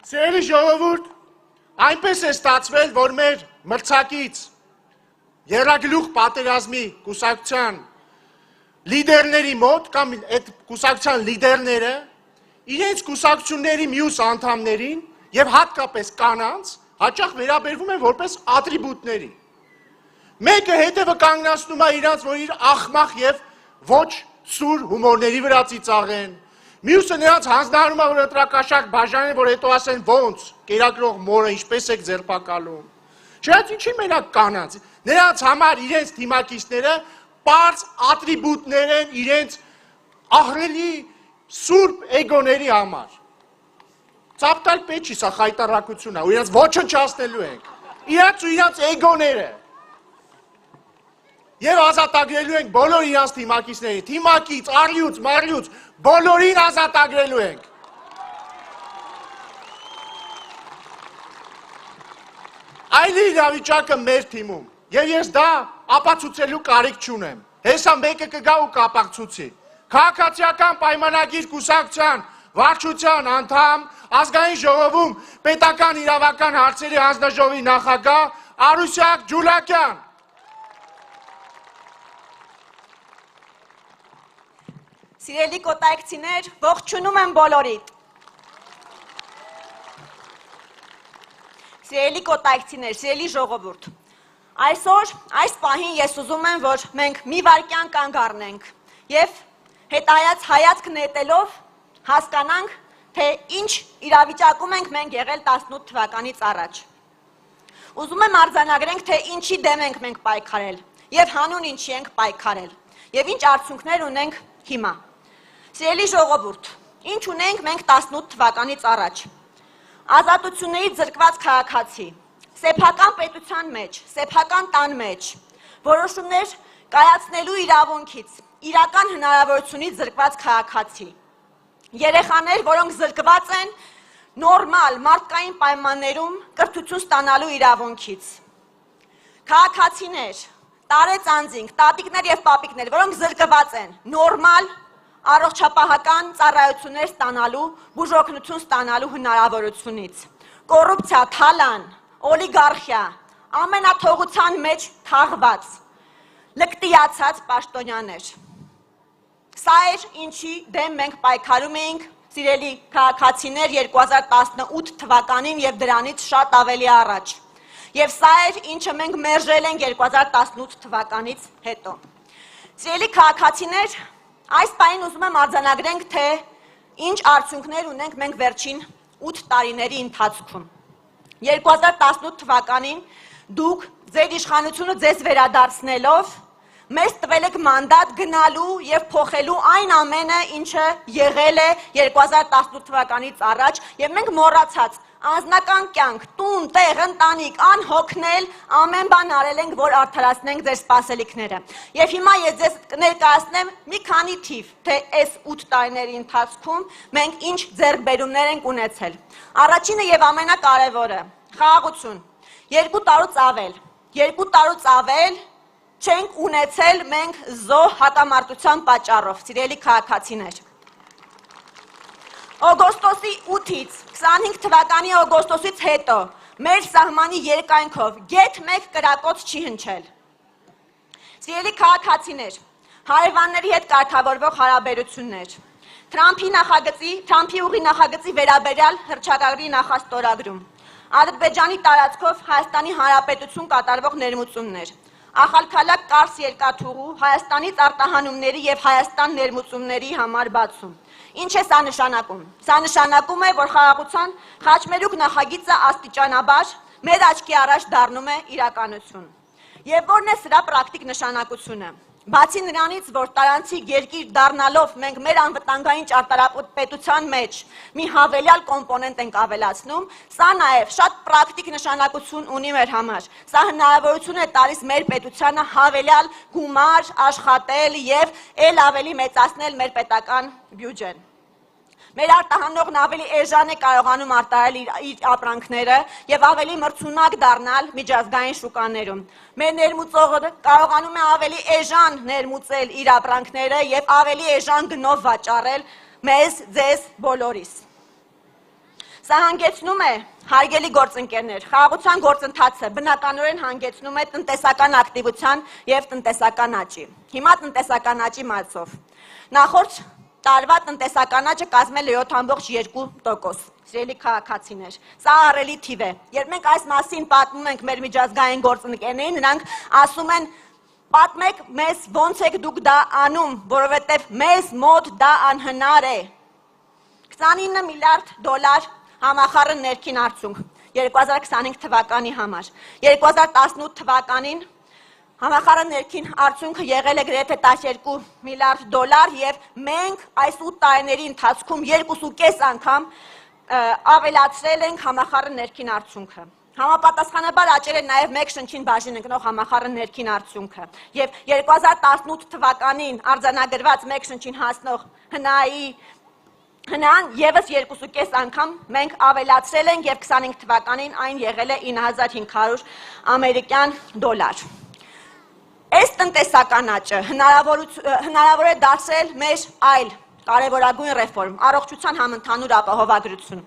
Սիրելի ժողովուրդ, այնպես է ստացվել, որ մեր մրցակից եռագլուխ պատերազմի կուսակցության լիդերների մոտ կամ այդ կուսակցության լիդերները իրենց կուսակցությունների մյուս անդամներին եւ հատկապես կանանց հաճախ վերաբերվում են որպես ատրիբուտների։ Մեկը հետևը կանգնացնում է իրանց, որ իր ախմախ եւ ոչ սուր հումորների վրա ծիծաղեն։ Մյուսը նրանց հանձնարարում է, որ ընտրակաշառք բաժանեն, որ հետո ասեն ոնց, կերակրող մորը ինչպես եք ձերբակալում։ Չնայած ինչի մենակ կանանց, նրանց համար իրենց թիմակիցները պարզ ատրիբուտներ են իրենց ահռելի սուրբ էգոների համար։ Ծաղտալ պետք չի, սա խայտառակություն է, ու իրենց ոչնչացնելու ենք։ Իրանց ու իրանց էգոները։ Եվ ազատագրելու ենք բոլոր իրանց թիմակիցներին, թիմակից, առյուծ, մարյուծ, բոլորին ազատագրելու ենք։ Այլ իրավիճակը մեր թիմում, եւ ես դա ապացուցելու կարիք չունեմ։ Հեսա մեկը կգա ու կապացուցի։ Քաղաքացիական պայմանագիր կուսակցության վարչության անդամ, ազգային ժողովում պետական իրավական հարցերի հանձնաժողովի նախագահ Արուսյակ Ջուլակյան։ Սիրելի կոտայքցիներ, ողջունում եմ բոլորիդ։ Սիրելի կոտայքցիներ, սիրելի ժողովուրդ, այսօր այս պահին ես ուզում եմ, որ մենք մի վայրկյան կանգ առնենք եւ հետայաց հայացք նետելով հասկանանք, թե ինչ իրավիճակում ենք մենք եղել 18 թվականից առաջ։ Ուզում եմ արձանագրենք, թե ինչի դեմ ենք մենք պայքարել եւ հանուն ինչի ենք պայքարել եւ ինչ արդյունքներ ունենք հիմա։ Սիրելի ժողովուրդ, ինչ ունենք մենք 18 թվականից առաջ։ Ազատություններից զրկված քաղաքացի, սեփական պետության մեջ, սեփական տան մեջ, որոշումներ կայացնելու իրավունքից, իրական հնարավորությունից զրկված քաղաքացի։ Երեխաներ, որոնք զրկված են նորմալ մարդկային պայմաններում կրթություն ստանալու իրավունքից։ Քաղաքացիներ, տարեց անձինք, տատիկներ եւ պապիկներ, որոնք զրկված են նորմալ առողջապահական ծառայություններ ստանալու, բուժօգնություն ստանալու հնարավորությունից։ Կոռուպցիա, թալան, օլիգարխիա, ամենաթողության մեջ թաղված, լկտիացած պաշտոնյաներ։ Սա էր ինչի դեմ մենք պայքարում էինք, սիրելի քաղաքացիներ, 2018 թվականին եւ դրանից շատ ավելի առաջ։ Եվ սա էր ինչը մենք մերժել ենք 2018 թվականից հետո։ Սիրելի քաղաքացիներ, այս պահին ուզում եմ արձանագրենք, թե ինչ արդյունքներ ունենք մենք վերջին 8 տարիների ընթացքում։ 2018 թվականին դուք ձեր իշխանությունը ձեզ վերադարձնելով մեզ տվել եք մանդատ գնալու եւ փոխելու այն ամենը, ինչը եղել է 2018 թվականից առաջ, եւ մենք մոռացած անձնական կյանք, տուն, տեղ, ընտանիք, անհոգնել, ամեն բան արել ենք, որ արդարացնենք ձեր սպասելիքները։ Եվ հիմա ես ձեզ կներկայացնեմ մի քանի թիվ, թե այս 8 տարիների ընթացքում մենք ինչ ձեռքբերումներ ենք ունեցել։ Առաջինը եւ ամենակարևորը՝ խաղաղություն։ 2 տարուց ավել չենք ունեցել մենք զոհ հակամարտության պատճառով, սիրելի քաղաքացիներ։ Օգոստոսի 8-ից 25 թվականի օգոստոսից հետո մեր սահմանի երկայնքով գեթ մեկ կրակոց չի հնչել։ Սիրելի քաղաքացիներ, հարևանների հետ կարգավորվող հարաբերություններ, Թրամփի ուղի նախագծի վերաբերյալ հռչակագրի նախաստորագրում, Ադրբեջանի տարածքով Հայաստանի Հանրապետություն կատարվող ներմուծումներ, Ախալքալակ Կարս երկաթուղու Հայաստանից արտահանումների եւ Հայաստան ներմուծումների համար բացում։ Ինչ է սա նշանակում։ Սա նշանակում է, որ խաղաղության խաչմերուկ նախագիծը աստիճանաբար մեր աչքի առաջ դառնում է իրականություն։ Եվ որն է սրա պրակտիկ նշանակությունը։ Բացի նրանից, որ տարանցիկ երկիր դառնալով մենք մեր անվտանգային ճարտարապետության մեջ մի հավելյալ կոմպոնենտ ենք ավելացնում, սա նաև շատ պրակտիկ նշանակություն ունի մեր համար։ Սա հնարավորություն է տալիս մեր պետությանը հավելյալ գումար աշխատել եւ ել ավելի մեծացնել մեր պետական բյուջեն։ Մեր արտահանողն ավելի էժան է կարողանում արտահայտել իր ապրանքները եւ ավելի մրցունակ դառնալ միջազգային շուկաներում։ Մեր ներմուծողը կարողանում է ավելի էժան ներմուծել իր ապրանքները եւ ավելի էժան գնով վաճառել մեզ, ձեզ բոլորիս։ Սա հանգեցնում է, հարգելի գործընկերներ, խաղաղության գործընթացը բնականորեն հանգեցնում է տնտեսական ակտիվության և տնտեսական աճի։ Հիմա տնտեսական աճի մասով։ Նախորդ տարվա տնտեսական աճը կազմել է 7.2%։ Սիրելի քաղաքացիներ, սա ահռելի թիվ է։ Երբ մենք այս մասին պատմում ենք մեր միջազգային գործընկերներին, նրանք ասում են, պատմեք մեզ ոնց եք դուք դա անում, որովհետև մեզ մոտ դա անհնար է։ 29 միլիարդ դոլար համախառն ներքին արդյունք 2025 թվականի համար։ 2018 թվականին համախառն ներքին արդյունքը եղել է գրեթե 12 միլիարդ դոլար եւ մենք այս 8 տարիների ընթացքում 2.5 անգամ ավելացրել ենք համախառն ներքին արդյունքը։ Համապատասխանաբար աճել է նաև մեկ շնչին բաժին ընկնող համախառն ներքին արդյունքը եւ 2018 թվականին արձանագրված մեկ շնչին հասնող հնան եւս 2.5 անգամ մենք ավելացրել ենք եւ 25 թվականին այն եղել է 9500 ամերիկյան դոլար։ Այս տնտեսական աճը հնարավոր է դարձրել մեր այլ կարևորագույն ռեֆորմ՝ առողջության համընդհանուր ապահովագրություն։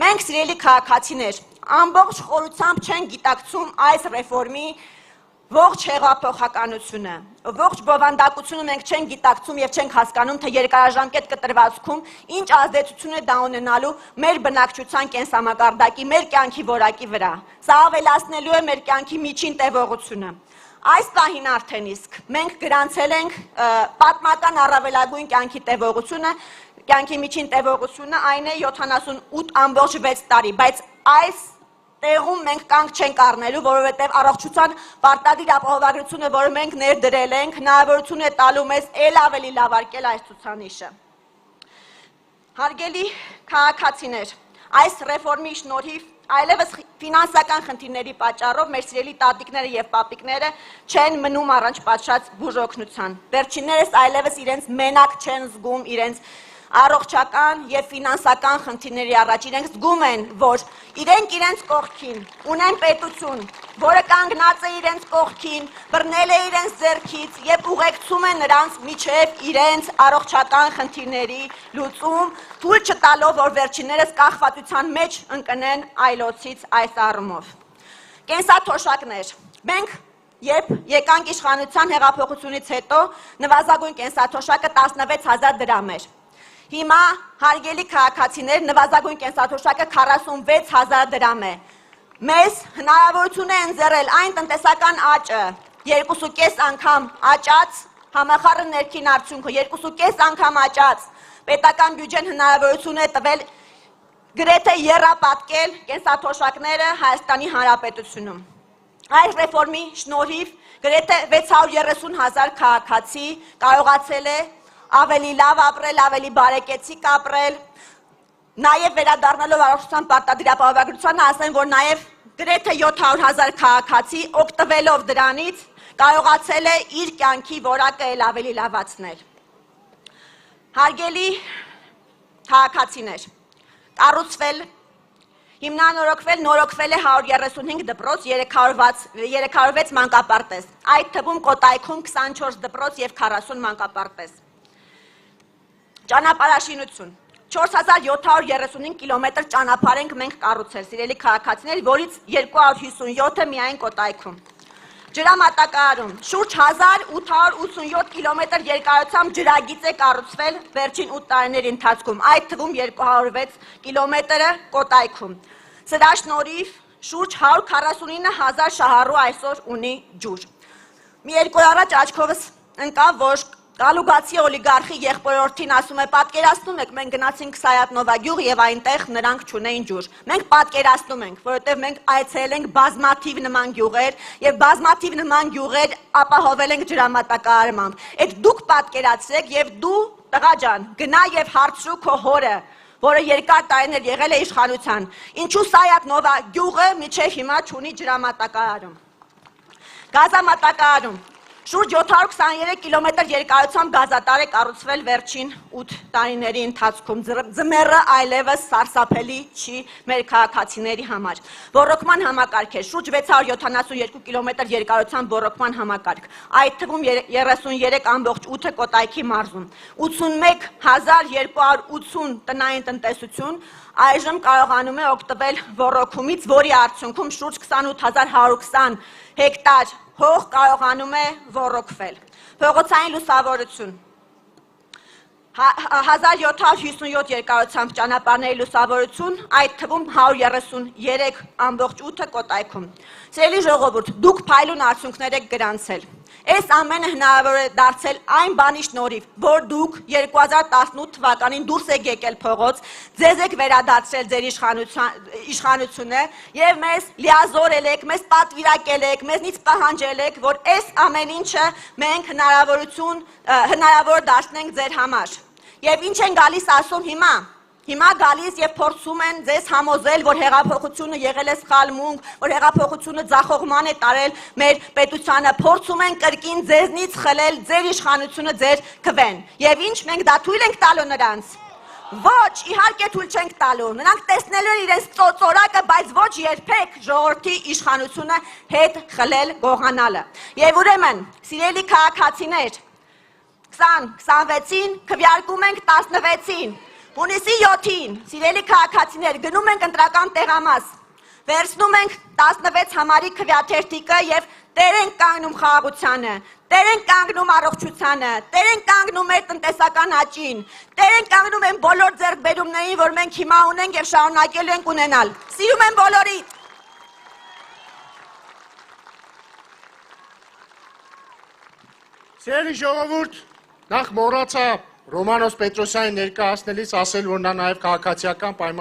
Մենք, սիրելի քաղաքացիներ, ամբողջ խորությամբ չենք գիտակցում այս ռեֆորմի ողջ հեղափոխականությունը, ողջ բովանդակությունը մենք չենք գիտակցում եւ չենք հասկանում, թե երկարաժամկետ կտրվածքում ինչ ազդեցություն է դա ունենալու մեր բնակչության կենսամակարդակի, մեր կյանքի որակի վրա։ Սա ավելացնելու է մեր կյանքի միջին տևողությունը։ Այս պահին արդեն իսկ մենք գրանցել ենք պատմական առավելագույն կյանքի տևողությունը, կյանքի միջին տևողությունը այն է 78.6 տարի, բայց այս տեղում մենք կանգ չենք առնելու, որովհետև առողջության պարտադիր ապահովագրությունը, որը մենք ներդրել ենք, հնարավորություն է տալու մեզ ել ավելի լավարկել այս ցուցանիշը։ Հարգելի քաղաքացիներ, այս ռեֆորմի շնորհիվ այլևս ֆինանսական խնդիրների պատճառով մեր սիրելի տատիկները եւ պապիկները չեն մնում առանց պատշաճ բուժօգնության։ Վերջիններս այլևս իրենց մենակ չեն զգում իրենց առողջական եւ ֆինանսական խնդիրների առաջ, իրենք զգում են, որ իրենց կողքին ունեն պետություն, որը կանգնած է իրենց կողքին, բռնել է իրենց ձեռքից եւ ուղեկցում է նրանց միջև իրենց առողջական խնդիրների լուծում, թույլ չտալով, որ վերջիններս կախվածության մեջ ընկնեն այլոցից այս առումով։ Կենսաթոշակներ։ Մենք երբ եկանք իշխանության հեղափոխությունից հետո նվազագույն կենսաթոշակը 16000 դրամ էր։ Հիմա, հարգելի քաղաքացիներ, նվազագույն կենսաթոշակը 46000 դրամ է։ Մեզ հնարավորություն է ընձեռել այն տնտեսական աճը 2.5 անգամ աճած համախառն ներքին արդյունքը, 2.5 անգամ աճած պետական բյուջեն հնարավորություն է տվել գրեթե եռապատկել կենսաթոշակները Հայաստանի Հանրապետությունում։ Այս ռեֆորմի շնորհիվ գրեթե 630,000 քաղաքացի կարողացել է ավելի լավ ապրել, ավելի բարեկեցիկ ապրել, նաև վերադառնալով առողջության պարտադիր ապահովագրությանը, ասեմ, որ նաև գրեթե 700,000 քաղաքացի օգտվելով դրանից կարողացել է իր կյանքի որակը էլ ավելի լավացնել։ Հարգելի քաղաքացիներ, կառուցվել, հիմնանորոգվել, նորոգվել է 135 դպրոց, 306 մանկապարտեզ, այդ թվում Կոտայքում 24 դպրոց եւ 40 մանկապարտեզ։ Ճանապարհաշինություն 4735 կիլոմետր ճանապարհ ենք մենք կառուցել, սիրելի քաղաքացիներ, որից 257-ը միայն Կոտայքում։ Ջրամատակարարում շուրջ 1887 կիլոմետր երկարությամբ ջրագիծ է կառուցվել վերջին 8 տարիների ընթացքում, այդ թվում 206 կիլոմետրը Կոտայքում։ Սրա շնորհիվ շուրջ 149,000 շահառու այսօր ունի ջուր։ Մի երկու օր առաջ աչքովս ընկավ, որ Կալուգացի օլիգարխի եղբորորդին ասում է, պատկերացնում եք, մենք գնացինք Սայատնովա գյուղ եւ այնտեղ նրանք չունեին ջուր։ Մենք պատկերացնում ենք, որովհետեւ մենք այցելել ենք բազմաթիվ նման գյուղեր եւ բազմաթիվ նման գյուղեր ապահովել ենք ջրամատակարարմամբ։ Այդ դուք պատկերացրեք եւ դու, տղա ջան, գնա եւ հարցրու քո հորը, որը երկար տարիներ եղել է իշխանության, ինչու Սայատնովա գյուղը միջև հիմա չունի ջրամատակարարում։ Գազամատակարարում Շուրջ 723 կիլոմետր երկարությամբ գազատար է կառուցվել վերջին 8 տարիների ընթացքում։ Ձմեռը այլևս սարսափելի չի մեր քաղաքացիների համար։ Ոռոգման համակարգ է, շուրջ 672 կիլոմետր երկարությամբ ոռոգման համակարգ, այդ թվում 33.8-ը Կոտայքի մարզում, 81,280 տնային տնտեսություն այժմ կարողանում է օգտվել ոռոգումից, որի արդյունքում շուրջ 28,120 հեկտար հող կարողանում է ոռոգվել։ Փողոցային լուսավորություն 1757 երկարությամբ ճանապարհների լուսավորություն, այդ թվում 133.8-ը Կոտայքում։ Սիրելի ժողովուրդ, դուք փայլուն արդյունքներ եք գրանցել։ Այս ամենը հնարավոր է դարձել այն բանի շնորհիվ, որ դուք 2018 թվականին դուրս եք եկել փողոց, ձեզ եք վերադարձրել ձեր իշխանությունը եւ մեզ լիազորել եք, մեզ պատվիրակել եք, մեզնից պահանջել եք, որ այս ամեն ինչը մենք հնարավոր դարձնենք ձեր համար։ Եվ ինչ են գալիս ասում հիմա։ Հիմա գալիս եւ փորձում են ձեզ համոզել, որ հեղափոխությունը եղել է սխալմունք, որ հեղափոխությունը ձախողման է տարել մեր պետությանը, փորձում են կրկին ձեզնից խլել ձեր իշխանությունը ձեր քվեն։ Եվ ինչ մենք դա թույլ ենք տալու նրանց։ Ոչ, իհարկե թույլ չենք տալու։ Նրանք տեսնելու են իրենց ծորակը, բայց ոչ երբեք ժողովրդի իշխանությունը հետ խլել գողանալը։ Եվ ուրեմն, սիրելի քաղաքացիներ, 20-26-ին քվեարկում ենք 16-ին։ Հունիսի 7-ին, սիրելի քաղաքացիներ, գնում ենք ընտրական տեղամաս, վերցնում ենք 16 համարի քվեաթերթիկը եւ տեր ենք կանգնում խաղաղությանը, տեր ենք կանգնում առողջությանը, տեր ենք կանգնում մեր տնտեսական աճին, տեր ենք կանգնում են բոլոր ձեռքբերումներին, որ մենք հիմա ունենք եւ շարունակելու ենք ունենալ։ Սիրում եմ բոլորիդ։ Սիրելի ժողովուրդ, նախ մոռացա Ռոմանոս Պետրոսյանին ներկայացնելիս ասել, որ նա նաև քաղաքացիական պայման